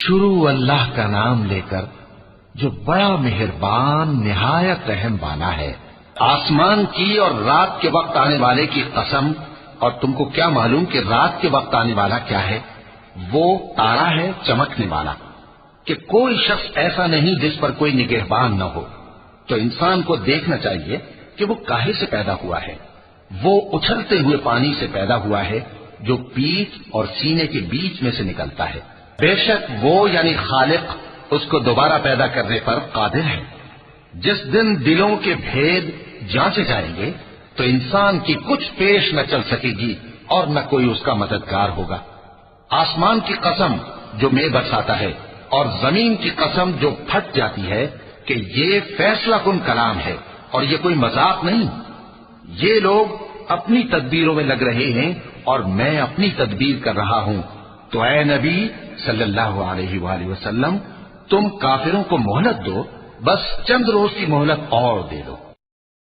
شروع اللہ کا نام لے کر جو بڑا مہربان نہایت رحم والا ہے۔ آسمان کی اور رات کے وقت آنے والے کی قسم، اور تم کو کیا معلوم کہ رات کے وقت آنے والا کیا ہے؟ وہ تارا ہے چمکنے والا، کہ کوئی شخص ایسا نہیں جس پر کوئی نگہبان نہ ہو۔ تو انسان کو دیکھنا چاہیے کہ وہ کاہے سے پیدا ہوا ہے۔ وہ اچھلتے ہوئے پانی سے پیدا ہوا ہے جو پیٹھ اور سینے کے بیچ میں سے نکلتا ہے۔ بے شک وہ یعنی خالق اس کو دوبارہ پیدا کرنے پر قادر ہے۔ جس دن دلوں کے بھید جانچے جائیں گے تو انسان کی کچھ پیش نہ چل سکے گی اور نہ کوئی اس کا مددگار ہوگا۔ آسمان کی قسم جو مے برساتا ہے، اور زمین کی قسم جو پھٹ جاتی ہے، کہ یہ فیصلہ کن کلام ہے اور یہ کوئی مذاق نہیں۔ یہ لوگ اپنی تدبیروں میں لگ رہے ہیں اور میں اپنی تدبیر کر رہا ہوں۔ تو اے نبی صلی اللہ علیہ وآلہ وسلم، تم کافروں کو مہلت دو، بس چند روز کی مہلت اور دے دو۔